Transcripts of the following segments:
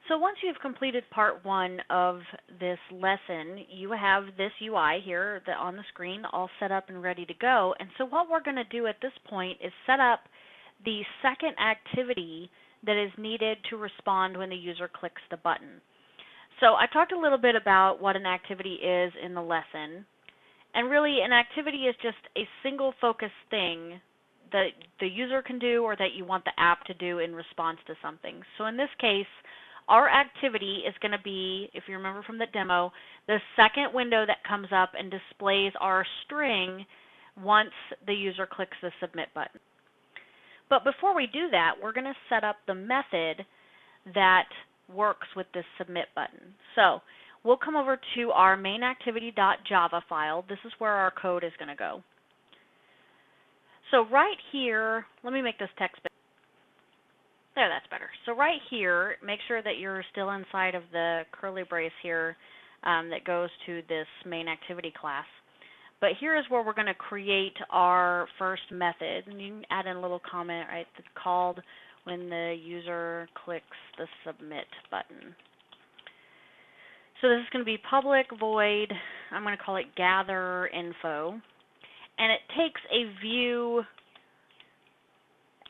So once you've completed part one of this lesson, you have this UI here on the screen all set up and ready to go. And so what we're going to do at this point is set up the second activity that is needed to respond when the user clicks the button. So I talked a little bit about what an activity is in the lesson. And really, an activity is just a single focus thing that the user can do or that you want the app to do in response to something. So in this case, our activity is going to be, if you remember from the demo, the second window that comes up and displays our string once the user clicks the submit button. But before we do that, we're going to set up the method that works with this submit button. So we'll come over to our main activity.java file. This is where our code is going to go. So right here, let me make this text big. There, that's better. So right here, make sure that you're still inside of the curly brace here that goes to this main activity class. But here is where we're going to create our first method. And you can add in a little comment, right, that's called when the user clicks the submit button. So this is going to be public void, I'm going to call it gather info. And it takes a view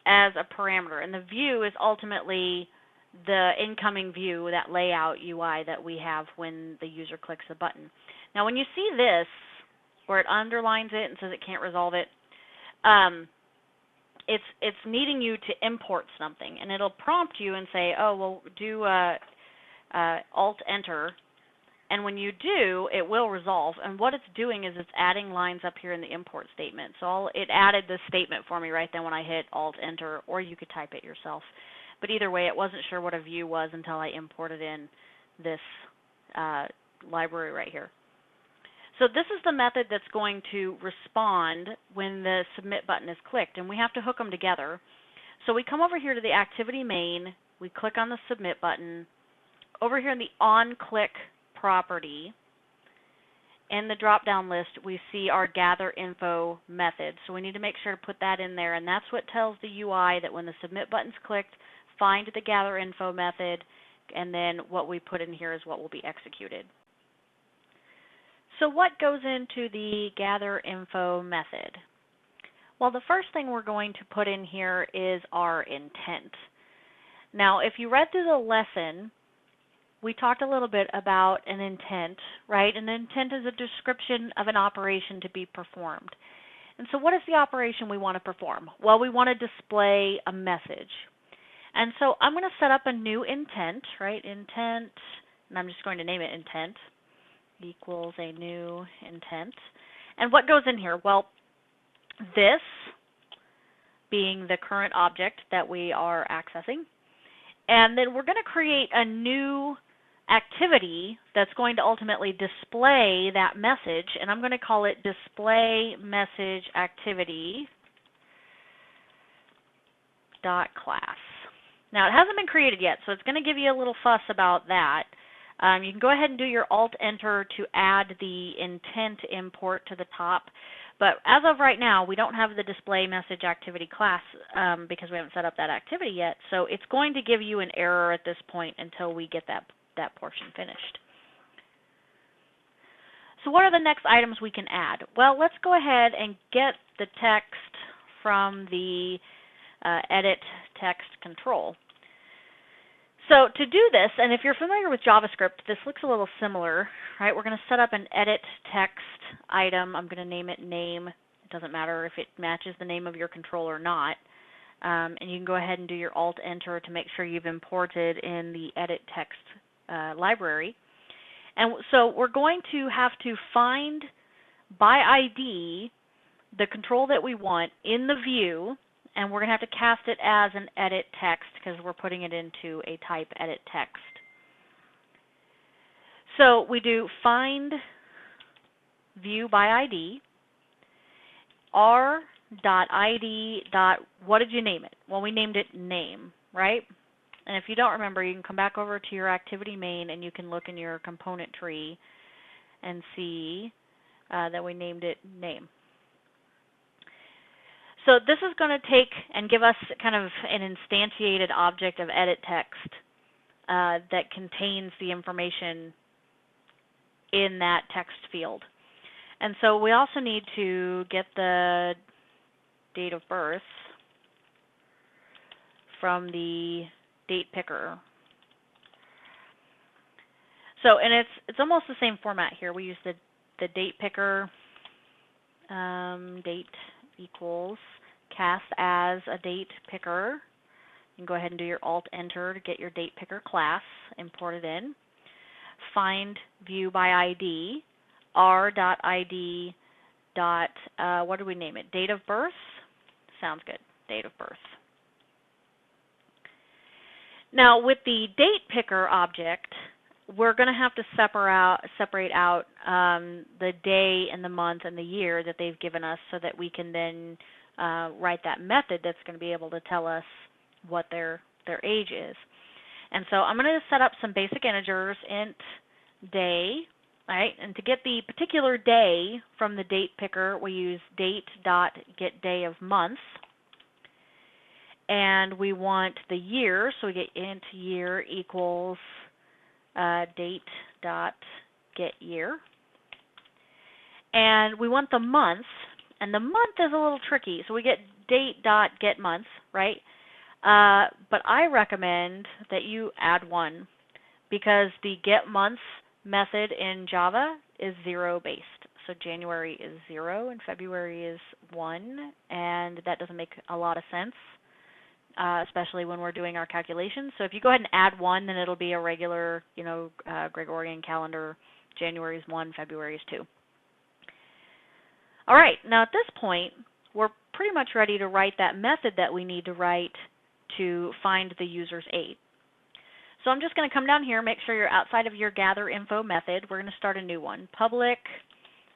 as a parameter, and the view is ultimately the incoming view, that layout UI that we have when the user clicks the button. Now when you see this, where it underlines it and says it can't resolve it, it's needing you to import something, and it'll prompt you and say, oh, well, do Alt-Enter, and when you do, it will resolve. And what it's doing is it's adding lines up here in the import statement. So it added this statement for me right then when I hit Alt-Enter, or you could type it yourself. But either way, it wasn't sure what a view was until I imported in this library right here. So this is the method that's going to respond when the submit button is clicked, and we have to hook them together. So we come over here to the activity main, we click on the submit button. Over here in the on-click property, in the drop-down list, we see our gather info method. So we need to make sure to put that in there, and that's what tells the UI that when the submit button's clicked, find the gather info method, and then what we put in here is what will be executed. So what goes into the gather info method? Well, the first thing we're going to put in here is our intent. Now, if you read through the lesson, we talked a little bit about an intent, right? An intent is a description of an operation to be performed. And so what is the operation we want to perform? Well, we want to display a message. And so I'm going to set up a new intent, right? Intent, and I'm just going to name it intent, equals a new intent. And what goes in here? Well, this being the current object that we are accessing. And then we're going to create a new activity that's going to ultimately display that message, and I'm going to call it display message activity dot class. Now it hasn't been created yet, so it's going to give you a little fuss about that. You can go ahead and do your Alt-Enter to add the intent import to the top, but as of right now, we don't have the display message activity class because we haven't set up that activity yet, so it's going to give you an error at this point until we get that portion finished. So what are the next items we can add? Well, let's go ahead and get the text from the EditText control. So to do this, and if you're familiar with JavaScript, this looks a little similar, right? We're going to set up an EditText item. I'm going to name it name. It doesn't matter if it matches the name of your control or not. And you can go ahead and do your Alt-Enter to make sure you've imported in the EditText library. And so we're going to have to find by ID the control that we want in the view, and we're going to have to cast it as an edit text because we're putting it into a type edit text. So we do find view by ID, r.id. What did you name it? Well, we named it name, right? And if you don't remember, you can come back over to your activity main and you can look in your component tree and see that we named it name. So this is going to take and give us kind of an instantiated object of EditText that contains the information in that text field. And so we also need to get the date of birth from the date picker. So, and it's almost the same format here. We use the date picker, date equals cast as a date picker. You can go ahead and do your Alt-Enter to get your date picker class, import it in. Find view by ID, r.id. What do we name it? Date of birth? Sounds good. Date of birth. Now, with the date picker object, we're going to have to separate out the day and the month and the year that they've given us so that we can then write that method that's going to be able to tell us what their age is. And so I'm going to set up some basic integers, int day, right? And to get the particular day from the date picker, we use date.getDayOfMonth. And we want the year, so we get int year equals date.getYear. And we want the month, and the month is a little tricky, so we get date.getMonth, right? But I recommend that you add 1 because the getMonth method in Java is 0 based. So January is 0 and February is 1, and that doesn't make a lot of sense, especially when we're doing our calculations. So if you go ahead and add 1, then it'll be a regular, Gregorian calendar. January is 1, February is 2. All right, now at this point, we're pretty much ready to write that method that we need to write to find the user's age. So I'm just going to come down here, make sure you're outside of your gather info method. We're going to start a new one. Public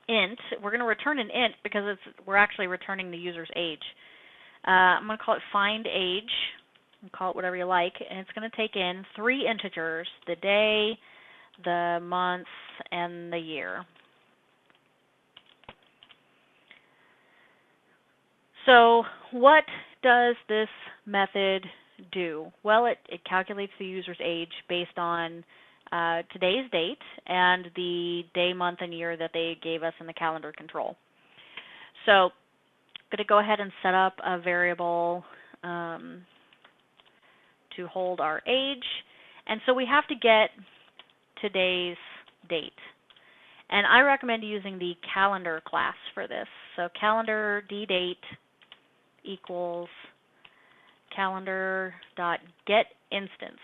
int. We're going to return an int because we're actually returning the user's age. I'm going to call it find age. Call it whatever you like, and it's going to take in 3 integers: the day, the month, and the year. So what does this method do? Well, it calculates the user's age based on today's date and the day, month, and year that they gave us in the calendar control. So I'm going to go ahead and set up a variable to hold our age. And so we have to get today's date. And I recommend using the calendar class for this. So calendar ddate equals calendar.getInstance.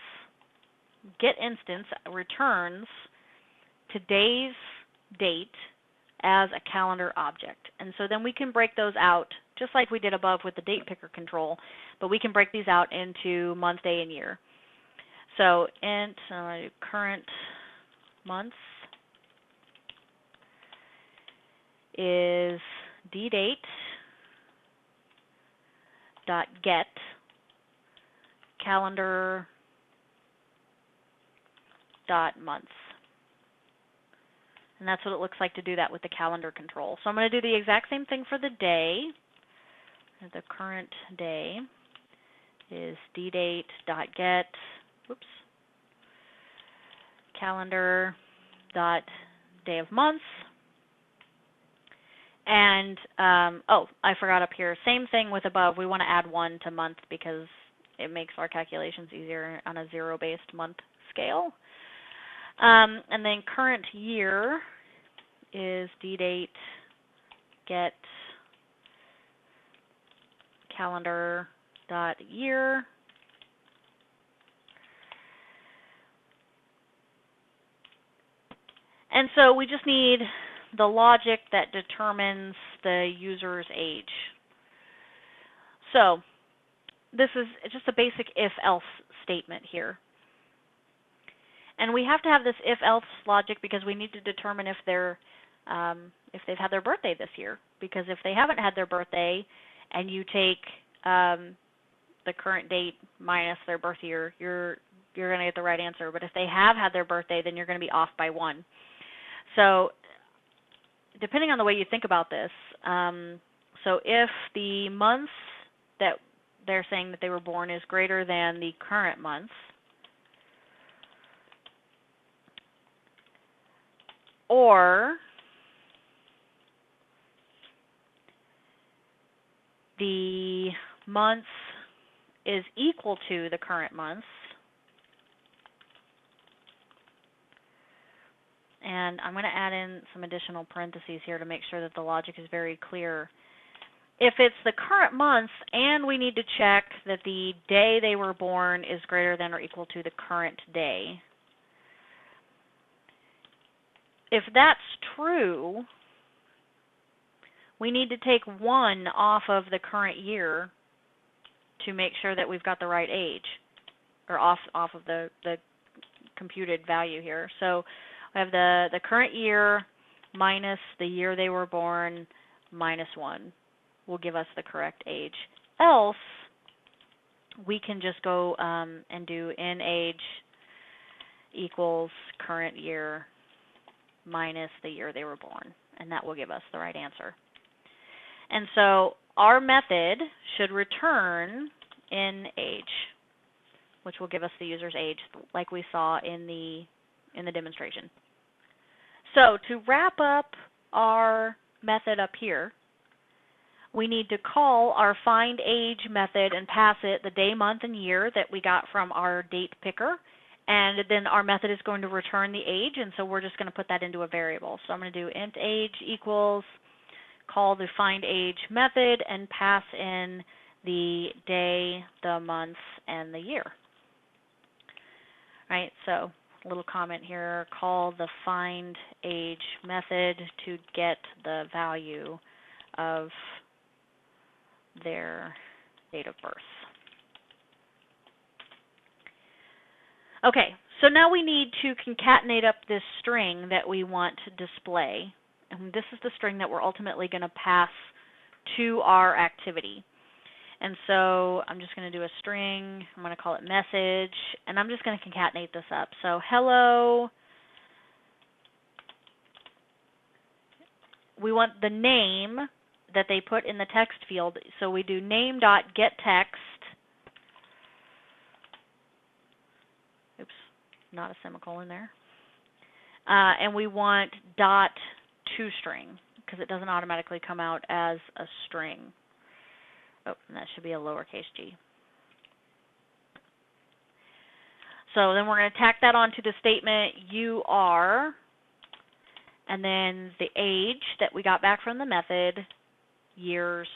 GetInstance returns today's date as a calendar object. And so then we can break those out, just like we did above with the date picker control, but we can break these out into month, day, and year. So int current month is ddate dot get calendar dot month. And that's what it looks like to do that with the calendar control. So I'm going to do the exact same thing for the day. The current day is ddate dot get calendar dot day of month. And, oh, I forgot up here, same thing with above. We want to add 1 to month because it makes our calculations easier on a 0-based month scale. And then current year is ddate get calendar dot year. And so we just need the logic that determines the user's age. So this is just a basic if-else statement here. And we have to have this if-else logic because we need to determine if they've had their birthday this year. Because if they haven't had their birthday and you take the current date minus their birth year, you're going to get the right answer. But if they have had their birthday, then you're going to be off by 1. So depending on the way you think about this, so if the month that they're saying that they were born is greater than the current month, or the month is equal to the current month. And I'm going to add in some additional parentheses here to make sure that the logic is very clear. If it's the current month and we need to check that the day they were born is greater than or equal to the current day, if that's true, we need to take 1 off of the current year to make sure that we've got the right age, or off of the computed value here. So we have the current year minus the year they were born minus 1 will give us the correct age. Else, we can just go and do in age equals current year minus the year they were born, and that will give us the right answer. And so our method should return in age, which will give us the user's age like we saw in the demonstration. So to wrap up our method up here, we need to call our find age method and pass it the day, month, and year that we got from our date picker. And then our method is going to return the age, and so we're just going to put that into a variable. So I'm going to do int age equals, call the find age method, and pass in the day, the month, and the year. All right, so a little comment here, call the find age method to get the value of their date of birth. Okay, so now we need to concatenate up this string that we want to display. And this is the string that we're ultimately going to pass to our activity. And so I'm just going to do a string. I'm going to call it message, and I'm just going to concatenate this up. So hello. We want the name that they put in the text field. So we do name.getText. Oops, not a semicolon there. And we want .toString because it doesn't automatically come out as a string. Oh, and that should be a lowercase g. So then we're going to tack that onto the statement you are, and then the age that we got back from the method, years.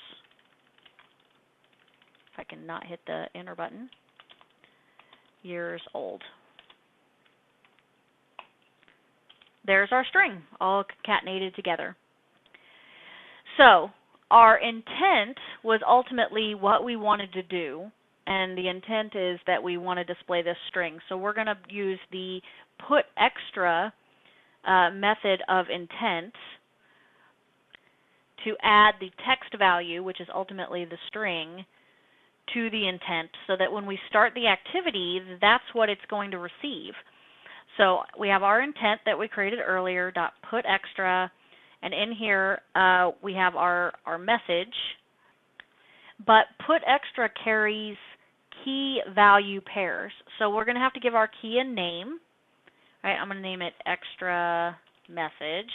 If I can not hit the enter button. Years old. There's our string, all concatenated together. So our intent was ultimately what we wanted to do, and the intent is that we want to display this string. So we're going to use the put extra method of intent to add the text value, which is ultimately the string, to the intent so that when we start the activity, that's what it's going to receive. So we have our intent that we created earlier, .put extra, and in here we have our message. But put extra carries key value pairs. So we're going to have to give our key a name. All right, I'm going to name it extra message,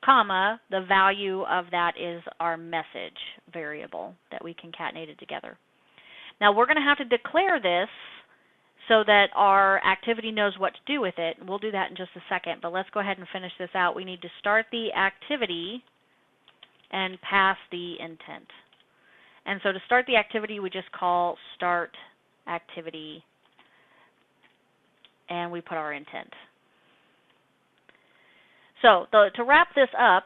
comma, the value of that is our message variable that we concatenated together. Now we're going to have to declare this so that our activity knows what to do with it. We'll do that in just a second, but let's go ahead and finish this out. We need to start the activity and pass the intent. And so to start the activity, we just call start activity, and we put our intent. So to wrap this up,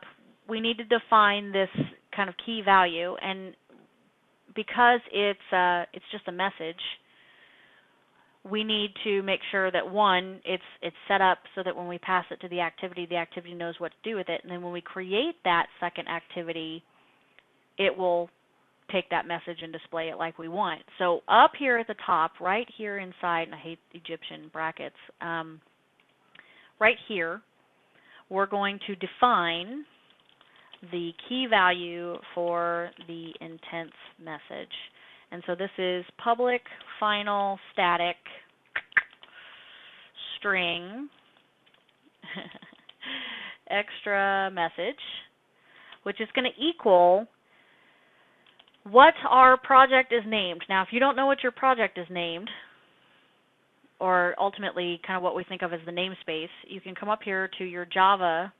we need to define this kind of key value, and because it's just a message, we need to make sure that one, it's set up so that when we pass it to the activity knows what to do with it, and then when we create that second activity, it will take that message and display it like we want. So up here at the top, right here inside, and I hate Egyptian brackets, right here, we're going to define the key value for the intent message. And so this is public final static string extra message, which is going to equal what our project is named. Now, if you don't know what your project is named, or ultimately kind of what we think of as the namespace, you can come up here to your Java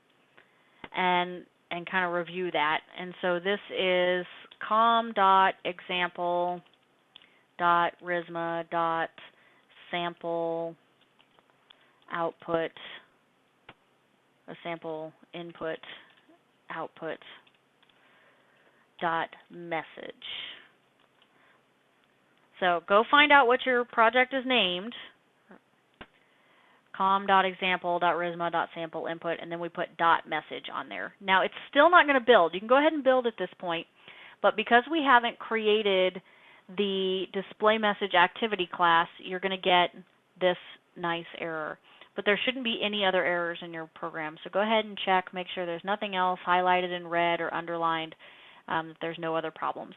and kind of review that. And so this is com.example.risma.sample output, a sample input output dot message. So go find out what your project is named, com.example.risma.sample input, and then we put dot message on there. Now it's still not going to build. You can go ahead and build at this point, but because we haven't created the display message activity class, you're going to get this nice error. But there shouldn't be any other errors in your program. So go ahead and check, make sure there's nothing else highlighted in red or underlined, that there's no other problems.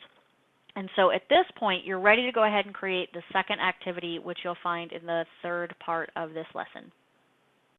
And so at this point, you're ready to go ahead and create the second activity, which you'll find in the third part of this lesson.